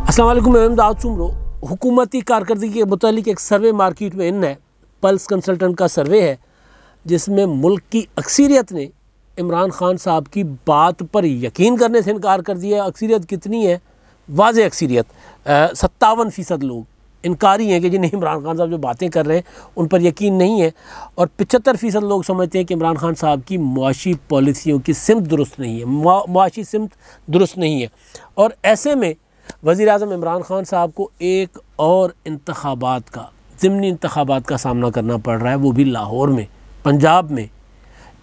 अस्सलाम वालेकुम, मैं इमदाद सुमरो। हुकूमती कारकर्दगी के मुतालिक एक सर्वे मार्केट में इन है, पल्स कंसल्टेंट का सर्वे है, जिसमें मुल्क की अक्सरियत ने इमरान खान साहब की बात पर यकीन करने से इनकार कर दिया। अक्सरियत कितनी है? वाज़े अक्सरियत 57% लोग इनकारी हैं कि जिन्हें इमरान खान साहब जो बातें कर रहे हैं उन पर यकीन नहीं है, और 75% लोग समझते हैं कि इमरान खान साहब की मुआशी पॉलिसियों की सिमत दुरुस्त नहीं है, मुआशी सिमत दुरुस्त नहीं है। और ऐसे में वज़ीर आज़म इमरान खान साहब को एक और इंतखाबात का, ज़िमनी इंतखाबात का सामना करना पड़ रहा है, वो भी लाहौर में, पंजाब में।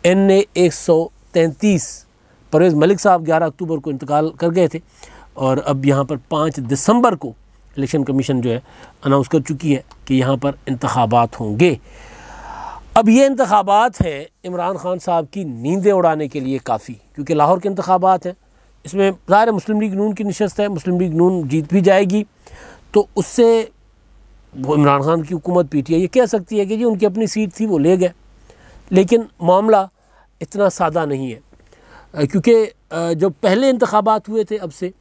NA 133 परवेज़ मलिक साहब 11 अक्टूबर को इंतकाल कर गए थे, और अब यहाँ पर 5 दिसंबर को इलेक्शन कमीशन जो है अनाउंस कर चुकी है कि यहाँ पर इंतखाबात होंगे। अब ये इंतखाबात हैं इमरान खान साहब की नींदें उड़ाने के लिए काफ़ी, क्योंकि लाहौर के इंतखाबात हैं, इसमें ज़ाहिर मुस्लिम लीग नून की नशस्त है, मुस्लिम लीग नून जीत भी जाएगी, तो उससे वो इमरान खान की हुकूमत PTI ये कह सकती है कि जी उनकी अपनी सीट थी वो ले गए। लेकिन मामला इतना सादा नहीं है, क्योंकि जो पहले इंतखाबात हुए थे अब से,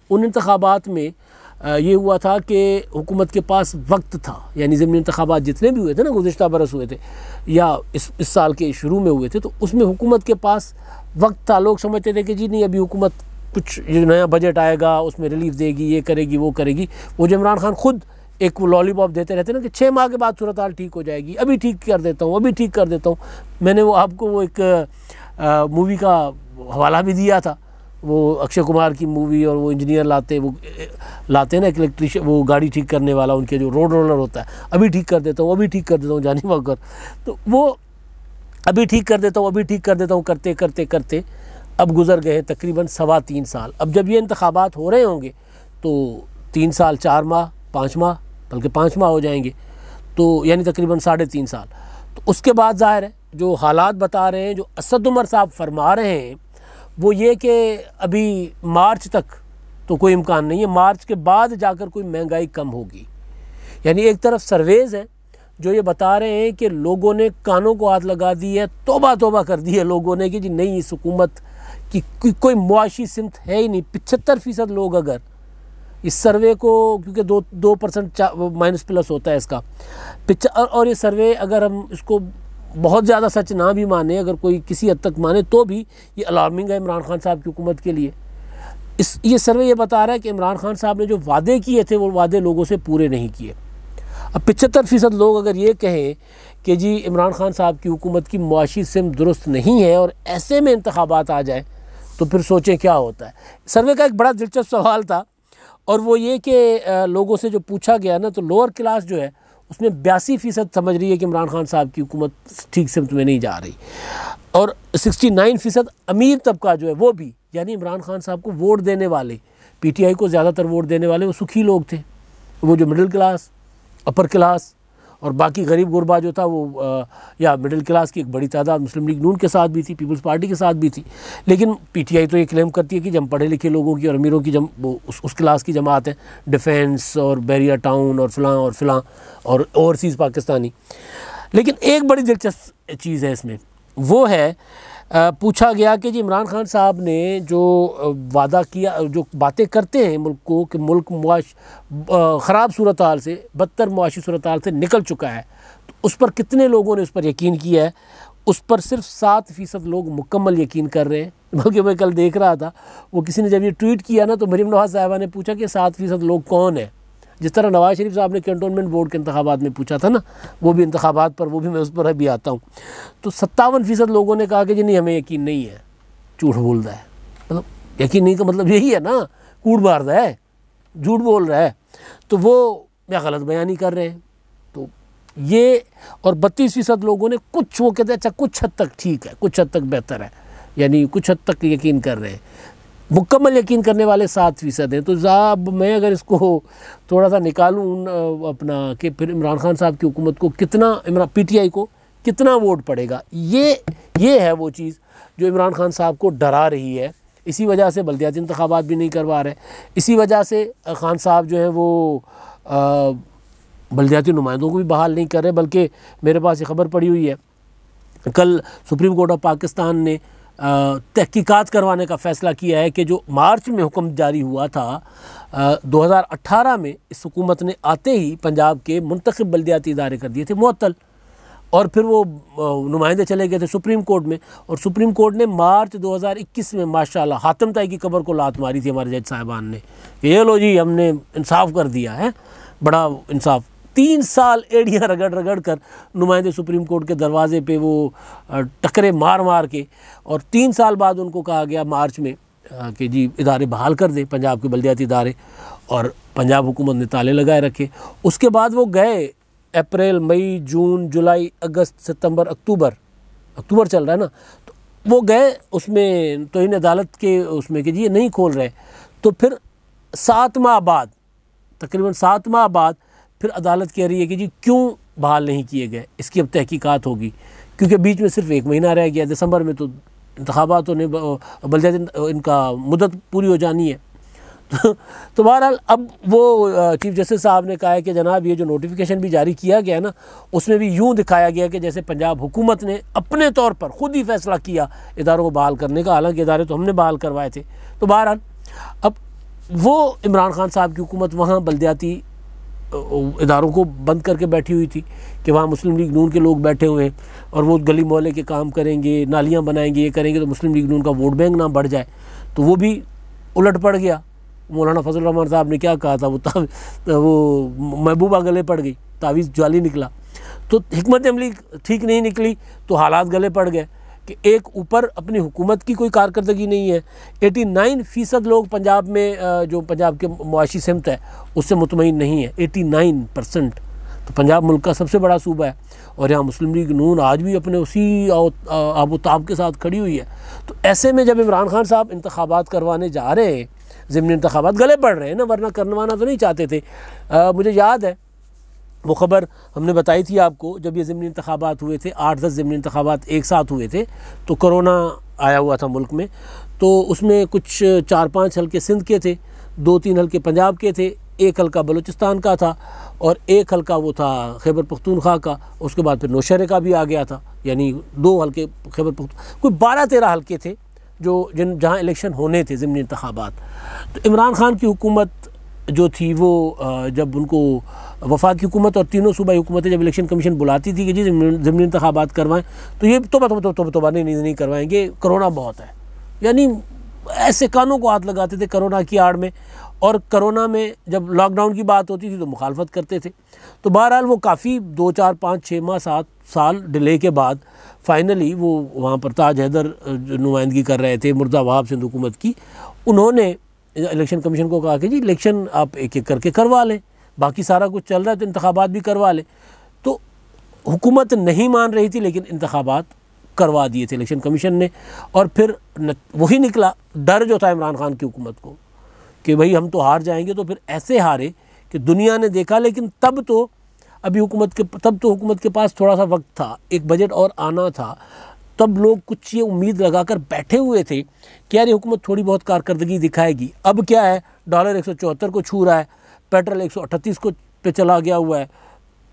उन इंतखाबात में ये हुआ था कि हुकूमत के पास वक्त था, यानी ज़मीनी इंतखाबात जितने भी हुए थे ना, गुज़िश्ता बरस हुए थे या इस साल के शुरू में हुए थे, तो उसमें हुकूमत के पास वक्त था। लोग समझते थे कि जी नहीं, अभी हुकूमत कुछ ये नया बजट आएगा, उसमें रिलीफ देगी, ये करेगी वो करेगी। वो जो इमरान खान खुद एक वो लॉलीपॉप देते रहते ना कि 6 माह के बाद सूरत हाल ठीक हो जाएगी, अभी ठीक कर देता हूँ, अभी ठीक कर देता हूँ। मैंने वो आपको वो एक मूवी का हवाला भी दिया था, वो अक्षय कुमार की मूवी, और वो इंजीनियर लाते हैं ना एक इलेक्ट्रिशियन, वो गाड़ी ठीक करने वाला, उनके जो रोड रोलर होता है, अभी ठीक कर देता हूँ, अभी ठीक कर देता हूँ, जानी वकर। तो वो अभी ठीक कर देता हूँ, अभी ठीक कर देता हूँ करते करते करते अब गुज़र गए तकरीबन 3.25 साल। अब जब ये इंतखाबात हो रहे होंगे तो 3 साल 4 माह 5 माह, बल्कि 5 माह हो जाएंगे, तो यानी तकरीबन 3.5 साल। तो उसके बाद ज़ाहिर है जो हालात बता रहे हैं, जो असद उमर साहब फरमा रहे हैं, वो ये कि अभी मार्च तक तो कोई इम्कान नहीं है, मार्च के बाद जाकर कोई महंगाई कम होगी। यानी एक तरफ सर्वेज़ हैं जो ये बता रहे हैं कि लोगों ने कानों को हाथ लगा दी है, तौबा तौबा कर दी है लोगों ने कि जी नहीं, इस हुकूमत की कोई मुआशी सिमत है ही नहीं। 75% लोग अगर इस सर्वे को, क्योंकि 2% माइनस प्लस होता है इसका, और ये सर्वे अगर हम इसको बहुत ज़्यादा सच ना भी माने, अगर कोई किसी हद तक माने, तो भी ये अलार्मिंग है इमरान खान साहब की हुकूमत के लिए। ये सर्वे ये बता रहा है कि इमरान खान साहब ने जो वादे किए थे वो वादे लोगों से पूरे नहीं किए। अब 75% लोग अगर ये कहें कि जी इमरान खान साहब की हुकूमत की मुआशी सिमत दुरुस्त नहीं है, और ऐसे में इंतखाबात आ जाए, तो फिर सोचें क्या होता है। सर्वे का एक बड़ा दिलचस्प सवाल था, और वो ये कि लोगों से जो पूछा गया ना, तो लोअर क्लास जो है उसमें 82% समझ रही है कि इमरान खान साहब की हुकूमत ठीक सिमत में नहीं जा रही, और 69% अमीर तबका जो है वो भी, यानी इमरान खान साहब को वोट देने वाले, PTI को ज़्यादातर वोट देने वाले वो सुखी लोग थे, वो जो मिडिल क्लास, अपर क्लास और बाकी गरीब गुरबा जो था वो या मिडिल क्लास की एक बड़ी तादाद मुस्लिम लीग नून के साथ भी थी, पीपल्स पार्टी के साथ भी थी। लेकिन PTI तो ये क्लेम करती है कि जब पढ़े लिखे लोगों की और अमीरों की उस क्लास की जमात है, डिफेंस और बैरिया टाउन और फ़लाँ और ओवरसीज़ पाकिस्तानी। लेकिन एक बड़ी दिलचस्प चीज़ है इसमें, वो है पूछा गया कि जी इमरान खान साहब ने जो वादा किया, जो बातें करते हैं मुल्क को कि मुल्क ख़राब सूरत हाल से, बदतर मुआशी सूरत हाल से निकल चुका है, तो उस पर कितने लोगों ने उस पर यकीन किया है? उस पर सिर्फ 7% लोग मुकम्मल यकीन कर रहे हैं। बल्कि मैं कल देख रहा था, वो किसी ने जब ये ट्वीट किया ना, तो मरीम नवाज़ साहिबा ने पूछा कि 7% लोग कौन है, जिस तरह नवाज़ शरीफ साहब ने कैंटोनमेंट बोर्ड के इंतखाबात में पूछा था ना, वो भी इंतखाबात पर, वो भी मैं उस पर अभी आता हूँ। तो 57% लोगों ने कहा कि जी नहीं, हमें यकीन नहीं है, झूठ बोल रहा है। मतलब यकीन नहीं का मतलब यही है ना, कूड़ मार रहा है, झूठ बोल रहा है, तो वो या गलत बयानी कर रहे हैं। तो ये, और 32% लोगों ने कुछ, वो कहते हैं अच्छा कुछ हद तक ठीक है, कुछ हद तक बेहतर है, यानी कुछ हद तक यकीन कर रहे हैं। मुकम्मल यकीन करने वाले 7% हैं। तो अब मैं अगर इसको थोड़ा सा निकालूँ अपना कि फिर इमरान खान साहब की हुकूमत को कितना, PTI को कितना वोट पड़ेगा, ये है वो चीज़ जो इमरान खान साहब को डरा रही है। इसी वजह से बल्दियाती इंतखाबात भी नहीं करवा रहे, इसी वजह से खान साहब जो है वो बल्दियाती नुमाइंदों को भी बहाल नहीं कर रहे। बल्कि मेरे पास ये ख़बर पड़ी हुई है, कल सुप्रीम कोर्ट ऑफ पाकिस्तान ने तहकीकात करवाने का फ़ैसला किया है कि जो मार्च में हुक्म जारी हुआ था 2018 में, इस हुकूमत ने आते ही पंजाब के मुंतखब बल्दियाती इदारे कर दिए थे मुअत्तल, और फिर वो नुमाइंदे चले गए थे सुप्रीम कोर्ट में, और सुप्रीम कोर्ट ने मार्च 2021 में माशाल्लाह हातिम ताई की कब्र को लात मारी थी हमारे जज साहिबान ने, ये लो जी हमने इंसाफ कर दिया है, बड़ा इंसाफ। 3 साल एड़ियाँ रगड़ रगड़ कर नुमाइंदे सुप्रीम कोर्ट के दरवाजे पे वो टकरे मार मार के, और 3 साल बाद उनको कहा गया मार्च में कि जी इदारे बहाल कर दें पंजाब के बल्दियाती इदारे, और पंजाब हुकूमत ने ताले लगाए रखे। उसके बाद वो गए अप्रैल, मई, जून, जुलाई, अगस्त, सितंबर, अक्टूबर चल रहा है ना, तो वो गए उसमें तौहीन अदालत के उसमें कि जी ये नहीं खोल रहे। तो फिर 7 माह बाद, तकरीबन 7 माह बाद फिर अदालत कह रही है कि जी क्यों बहाल नहीं किए गए, इसकी अब तहकीकात होगी, क्योंकि बीच में सिर्फ 1 महीना रह गया, दिसंबर में तो इंतखाबात होने, बल्दियाती इनका मुद्दत पूरी हो जानी है। तो बहरहाल अब वो चीफ जस्टिस साहब ने कहा है कि जनाब ये जो नोटिफिकेशन भी जारी किया गया है ना, उसमें भी यूँ दिखाया गया कि जैसे पंजाब हुकूमत ने अपने तौर पर ख़ुद ही फ़ैसला किया इदारों को बहाल करने का, हालांकि इदारे तो हमने बहाल करवाए थे। तो बहरहाल अब वो इमरान खान साहब की हुकूमत वहाँ बल्दियाती इदारों को बंद करके बैठी हुई थी कि वहाँ मुस्लिम लीग नून के लोग बैठे हुए हैं और वो गली मोहल्ले के काम करेंगे, नालियाँ बनाएंगे, ये करेंगे तो मुस्लिम लीग नून का वोट बैंक ना बढ़ जाए। तो वो भी उलट पड़ गया। मौलाना फजल रहमान साहब ने क्या कहा था, वो महबूबा गले पड़ गई, तावीज़ जाली निकला। तो हिकमत अमली ठीक नहीं निकली तो हालात गले पड़ गए कि एक ऊपर अपनी हुकूमत की कोई कारकर्दगी नहीं है। 89% लोग पंजाब में जो पंजाब के मुआशी सिमत है उससे मुतमईन नहीं है, 89%। तो पंजाब मुल्क का सबसे बड़ा सूबा है और यहाँ मुस्लिम लीग नून आज भी अपने उसी आबोताब के साथ खड़ी हुई है। तो ऐसे में जब इमरान खान साहब इंतखाबात करवाने जा रहे हैं, ज़िमनी इंतखाबात गले पड़ रहे हैं ना, वरना करवाना तो नहीं चाहते थे। मुझे याद है वो ख़बर हमने बताई थी आपको, जब ये ज़िमनी इंतखाबात हुए थे, 8-10 ज़िमनी इंतखाबात एक साथ हुए थे, तो कोरोना आया हुआ था मुल्क में। तो उसमें कुछ 4-5 हल्के सिंध के थे, 2-3 हल्के पंजाब के थे, 1 हल्का बलूचिस्तान का था और 1 हल्का वो था खैबर पख्तूनख्वा का। उसके बाद फिर नौशहरे का भी आ गया था, यानी 2 हल्के खैबर पख्तूनख्वा, कोई 12-13 हल्के थे जो जहाँ इलेक्शन होने थे ज़िमनी इंतखाबात। तो इमरान खान की हुकूमत जो थी वो जब उनको वफाकी हुकूमत और तीनों सूबाई हुकूमतें जब इलेक्शन कमीशन बुलाती थी कि जी ज़िमनी इंतखाबात करवाएं, तो ये तो नहीं करवाएंगे, कोरोना बहुत है, यानी ऐसे कानों को हाथ लगाते थे कोरोना की आड़ में। और कोरोना में जब लॉकडाउन की बात होती थी तो मुखालफत करते थे। तो बहरहाल वो काफ़ी 2, 4, 5, 6 माह 7 साल डिले के बाद फाइनली वो वहाँ पर ताज हैदर नुमाइंदगी कर रहे थे मुर्जा वहाब सिंध हुकूमत की, उन्होंने इलेक्शन कमीशन को कहा कि जी इलेक्शन आप एक एक करके करवा लें, बाकी सारा कुछ चल रहा है तो इंतखाबात भी करवा लें। तो हुकूमत नहीं मान रही थी लेकिन इंतखाबात करवा दिए थे इलेक्शन कमीशन ने। और फिर वही निकला डर जो था इमरान खान की हुकूमत को कि भाई हम तो हार जाएंगे, तो फिर ऐसे हारे कि दुनिया ने देखा। लेकिन तब तो हुकूमत के पास थोड़ा सा वक्त था, एक बजट और आना था, तब लोग कुछ ये उम्मीद लगाकर बैठे हुए थे कि यार ये हुकूमत थोड़ी बहुत कारकर्दगी दिखाएगी। अब क्या है, डॉलर 174 को छू रहा है, पेट्रोल 138 को पे चला गया हुआ है,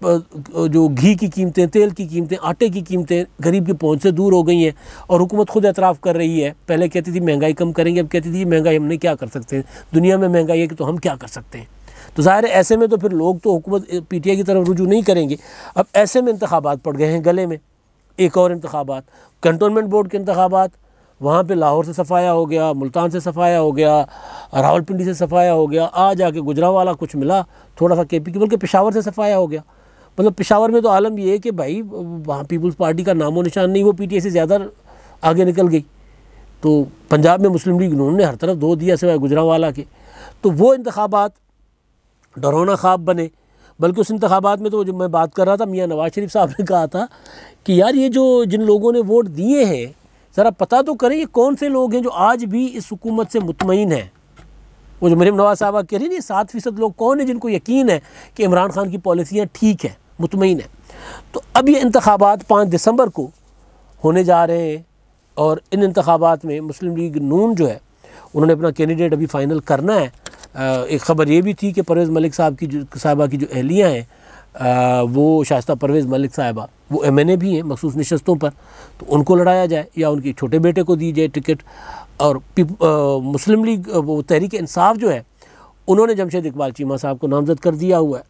जो घी की कीमतें, तेल की कीमतें, आटे की कीमतें गरीब की पहुंच से दूर हो गई हैं। और हुकूमत खुद एतराफ़ कर रही है, पहले कहती थी महंगाई कम करेंगे, अब कहती थी महंगाई हमने क्या कर सकते हैं, दुनिया में महंगाई है कि तो हम क्या कर सकते हैं। तो ज़ाहिर है ऐसे में तो फिर लोग तो हुकूमत पीटीआई की तरफ रुजू नहीं करेंगे। अब ऐसे में इंतखाबात पड़ गए हैं गले में, एक और इंतखाबात, कंटोनमेंट बोर्ड के इंतखाबात, वहाँ पे लाहौर से सफाया हो गया, मुल्तान से सफाया हो गया, रावलपिंडी से सफाया हो गया, आ जाके गुजरांवाला कुछ मिला थोड़ा सा केपी की, बल्कि पेशावर से सफाया हो गया। मतलब पेशावर में तो आलम ये है कि भाई वहाँ पीपल्स पार्टी का नामो निशान नहीं, वो पीटीआई से ज़्यादा आगे निकल गई। तो पंजाब में मुस्लिम लीग नून ने हर तरफ धो दिया सिवाय गुजरांवाला के। तो वो इंतखाबात डरौना ख्वाब बने। बल्कि उस इंतखाबात में तो जो मैं बात कर रहा था, मियाँ नवाज शरीफ साहब ने कहा था कि यार ये जो जिन लोगों ने वोट दिए हैं ज़रा पता तो करें ये कौन से लोग हैं जो आज भी इस हुकूमत से मुतमईन हैं। वो जो मरीम नवाज साहबा कह रही नहीं, 7% लोग कौन है जिनको यकीन है कि इमरान खान की पॉलिसियाँ ठीक है, मुतमईन है। तो अब ये इंतखाबात 5 दिसंबर को होने जा रहे हैं और इन इंतखाबात में मुस्लिम लीग नून जो है उन्होंने अपना कैंडिडेट अभी फ़ाइनल करना है। एक ख़बर ये भी थी कि परवेज़ मलिक साहबा की जो अहलियाँ हैं वो शाइस्ता परवेज़ मलिक साहबा, वो MNA भी हैं मखसूस नशस्तों पर, तो उनको लड़ाया जाए या उनके छोटे बेटे को दी जाए टिकट। और मुस्लिम लीग वो तहरीक इंसाफ जो है उन्होंने जमशेद इकबाल चीमा साहब को नामजद कर दिया हुआ है।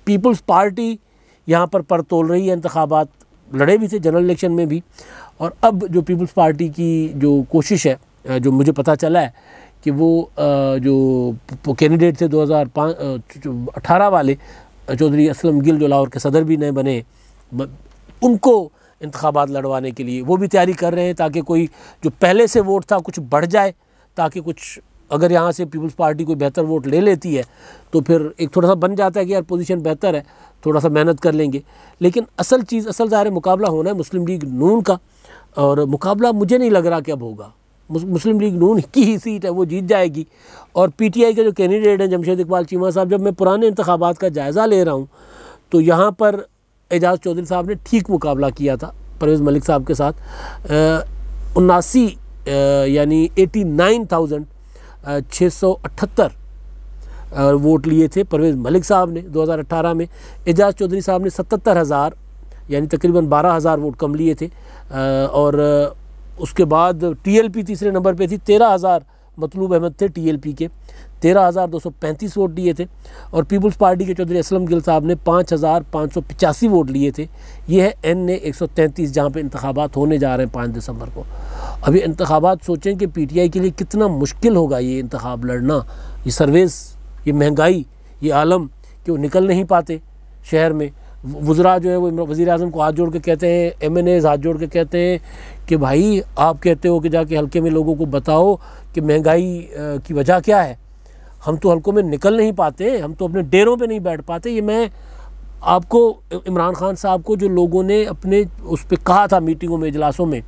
पीपल्स पार्टी यहाँ पर तोल रही है, इंतखाबात लड़े भी थे जनरल इलेक्शन में भी। और अब जो पीपल्स पार्टी की जो कोशिश है, जो मुझे पता चला है कि वो जो कैंडिडेट थे 2018 वाले चौधरी असलम गिल जो लाहौर के सदर भी नए बने, उनको इंतखाबात लड़वाने के लिए वो भी तैयारी कर रहे हैं, ताकि कोई जो पहले से वोट था कुछ बढ़ जाए, ताकि कुछ अगर यहाँ से पीपल्स पार्टी कोई बेहतर वोट ले लेती है तो फिर एक थोड़ा सा बन जाता है कि यार पोजीशन बेहतर है, थोड़ा सा मेहनत कर लेंगे। लेकिन असल ज़ाहिर मुकाबला होना है मुस्लिम लीग नून का, और मुकाबला मुझे नहीं लग रहा कि अब होगा। मुस्लिम लीग नून की ही सीट है, वो जीत जाएगी। और PTI के जो कैंडिडेट हैं जमशेद इकबाल चीमा साहब, जब मैं पुराने इंतखाबात का जायज़ा ले रहा हूँ तो यहाँ पर एजाज़ चौधरी साहब ने ठीक मुकाबला किया था परवेज़ मलिक साहब के साथ। 79 यानी 89,678 वोट लिए थे परवेज़ मलिक साहब ने 2018 में। एजाज़ चौधरी साहब ने 77,000 यानी तकरीबन 12,000 वोट कम लिए थे। और उसके बाद TLP तीसरे नंबर पे थी, 13,000 मतलूब अहमद थे TLP के, 13,235 वोट दिए थे। और पीपल्स पार्टी के चौधरी असलम गिल साहब ने 5,585 वोट लिए थे। ये है NA 133, जहाँ पे इंतखाबात होने जा रहे हैं 5 दिसंबर को। अभी इंतखाबात सोचें कि PTI के लिए कितना मुश्किल होगा ये इंतखाब लड़ना, ये सर्वेस, ये महंगाई, ये आलम कि वो निकल नहीं पाते शहर में। वज़रा जो है वो वज़ीर आज़म को हाथ जोड़ के कहते हैं, MNAs हाथ जोड़ के कहते हैं कि भाई आप कहते हो कि जाके हल्के में लोगों को बताओ कि महंगाई की वजह क्या है, हम तो हल्कों में निकल नहीं पाते, हम तो अपने डेरों पे नहीं बैठ पाते। ये मैं आपको इमरान खान साहब को जो लोगों ने अपने उस पर कहा था मीटिंगों में, इजलासों में,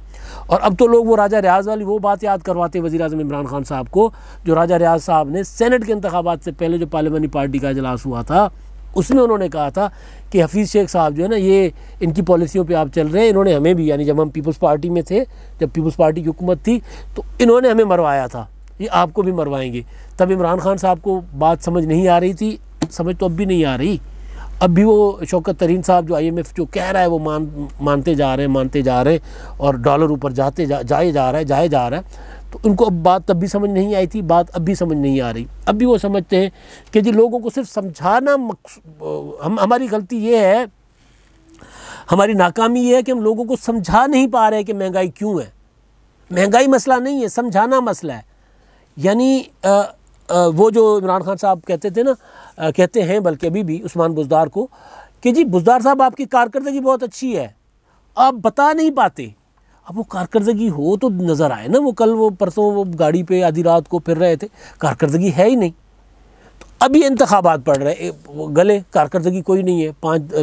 और अब तो लोग वो राजा रियाज वाली वो बात याद करवाते वज़ीर आज़म इमरान खान साहब को, जो राजा रियाज साहब ने सेनेट के इंतखाबात से पहले जो पार्लियामानी पार्टी का इजलास हुआ था उसमें उन्होंने कहा था कि हफीज़ शेख साहब जो है ना, ये इनकी पॉलिसियों पे आप चल रहे हैं। इन्होंने हमें भी, यानी जब हम पीपल्स पार्टी में थे, जब पीपल्स पार्टी की हुकूमत थी, तो इन्होंने हमें मरवाया था, ये आपको भी मरवाएंगे। तब इमरान खान साहब को बात समझ नहीं आ रही थी, समझ तो अब भी नहीं आ रही। अब भी वो शौकत तरीन साहब जो IMF जो कह रहा है वो मानते जा रहे हैं, और डॉलर ऊपर जाए जा रहा है। तो उनको अब बात तब भी समझ नहीं आई थी, बात अब भी समझ नहीं आ रही। अब भी वो समझते हैं कि जी लोगों को सिर्फ समझाना, हमारी गलती ये है, हमारी नाकामी ये है कि हम लोगों को समझा नहीं पा रहे कि महंगाई क्यों है। महंगाई मसला नहीं है, समझाना मसला है। यानी वो जो इमरान खान साहब कहते थे ना, कहते हैं बल्कि अभी भी उस्मान बुज़दार को, कि जी बुज़दार साहब आपकी कारकर्दगी बहुत अच्छी है, आप बता नहीं पाते। अब वो कारकर्दगी हो तो नज़र आए ना, वो कल वो परसों वो गाड़ी पे आधी रात को फिर रहे थे, कारकर्दगी है ही नहीं। तो अभी इंतखाबात पड़ रहे गले, कारकर्दगी कोई नहीं है।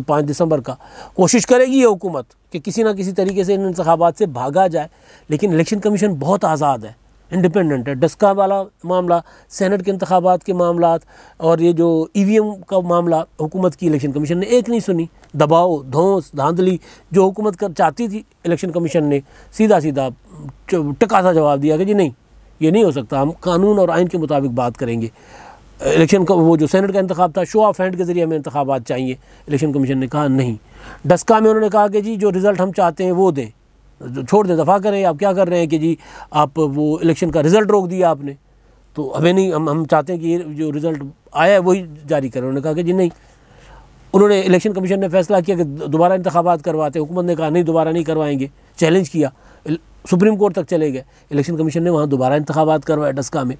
5 दिसंबर का कोशिश करेगी ये हुकूमत कि किसी ना किसी तरीके से इन इंतखाबात से भागा जाए, लेकिन इलेक्शन कमीशन बहुत आज़ाद है, इंडिपेंडेंट है। डस्का वाला मामला, सेनेट के इंतखाबात के मामलात, और ये जो EVM का मामला, हुकूमत की इलेक्शन कमीशन ने एक नहीं सुनी। दबाव, धौंस, धांधली जो हुकूमत कर चाहती थी, इलेक्शन कमीशन ने सीधा टका सा जवाब दिया कि जी नहीं, ये नहीं हो सकता, हम कानून और आइन के मुताबिक बात करेंगे। इलेक्शन का वो जो सेनेट का इंतखाब था, शो ऑफ हैंड के ज़रिए हमें इंतखाबात चाहिए, इलेक्शन कमीशन ने कहा नहीं। डस्का में उन्होंने कहा कि जी जो रिज़ल्ट हम चाहते हैं वो दें, छोड़ दें, दफ़ा करें। आप क्या कर रहे हैं कि जी आप वो इलेक्शन का रिज़ल्ट रोक दिया आपने, तो हमें नहीं, हम चाहते हैं कि ये जो रिज़ल्ट आया है वही जारी करें। उन्होंने कहा कि जी नहीं। उन्होंने, इलेक्शन कमीशन ने फैसला किया कि दोबारा इंतखाबात करवाते, हुकूमत ने कहा नहीं दोबारा नहीं करवाएंगे, चैलेंज किया, सुप्रीम कोर्ट तक चले गए, इलेक्शन कमीशन ने वहाँ दोबारा इंतखाबात करवाए डस्का में।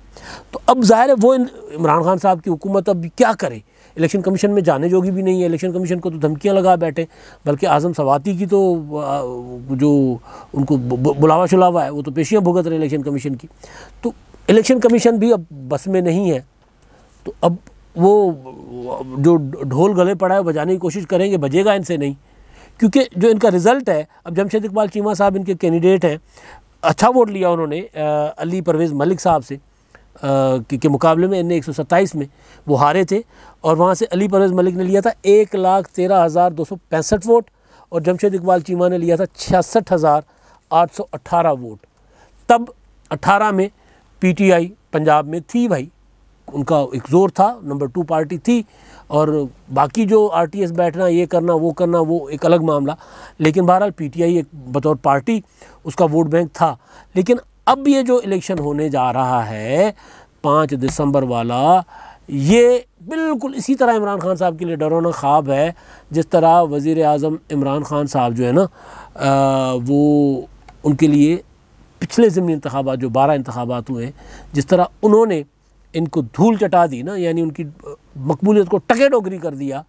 तो अब ज़ाहिर है वो इमरान खान साहब की हुकूमत अब क्या करे, इलेक्शन कमीशन में जाने जोगी भी नहीं है। इलेक्शन कमीशन को तो धमकियां लगा बैठे, बल्कि आज़म सवाती की तो जो उनको बुलावा शुलावा है वो तो पेशियाँ भुगत रहे इलेक्शन कमीशन की। तो इलेक्शन कमीशन भी अब बस में नहीं है। तो अब वो जो ढोल गले पड़ा है बजाने की कोशिश करेंगे, बजेगा इनसे नहीं, क्योंकि जो इनका रिज़ल्ट है, अब जमशेद इकबाल चीमा साहब इनके कैंडिडेट हैं, अच्छा वोट लिया उन्होंने अली परवेज़ मलिक साहब से के मुकाबले में। NA 127 में वो हारे थे, और वहाँ से अली परवेज़ मलिक ने लिया था 1,13,265 वोट, और जमशेद इकबाल चीमा ने लिया था 66,818 वोट। तब 18 में PTI पंजाब में थी भाई, उनका एक ज़ोर था, नंबर 2 पार्टी थी, और बाकी जो आरटीएस बैठना, ये करना वो एक अलग मामला। लेकिन बहरहाल पीटीआई एक बतौर पार्टी उसका वोट बैंक था। लेकिन अब ये जो इलेक्शन होने जा रहा है 5 दिसंबर वाला, ये बिल्कुल इसी तरह इमरान खान साहब के लिए डरावना ख्वाब है, जिस तरह वज़ीर आज़म इमरान खान साहब जो है ना, वो उनके लिए पिछले ज़मीनी इंतखाबात जो 12 इंतखाबात हुए, जिस तरह उन्होंने इनको धूल चटा दी ना, यानी उनकी मकबूलियत को टके टोकरी कर दिया,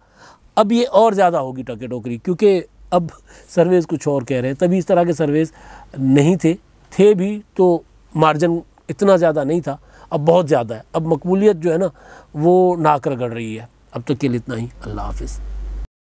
अब ये और ज़्यादा होगी टके टोकरी, क्योंकि अब सर्वेज़ कुछ और कह रहे हैं। तभी इस तरह के सर्वेज़ नहीं थे भी तो मार्जिन इतना ज़्यादा नहीं था, अब बहुत ज़्यादा है। अब मकबूलियत जो है ना वो नाक रगड़ रही है। अब तक के लिए इतना ही। अल्लाह हाफ़िज़।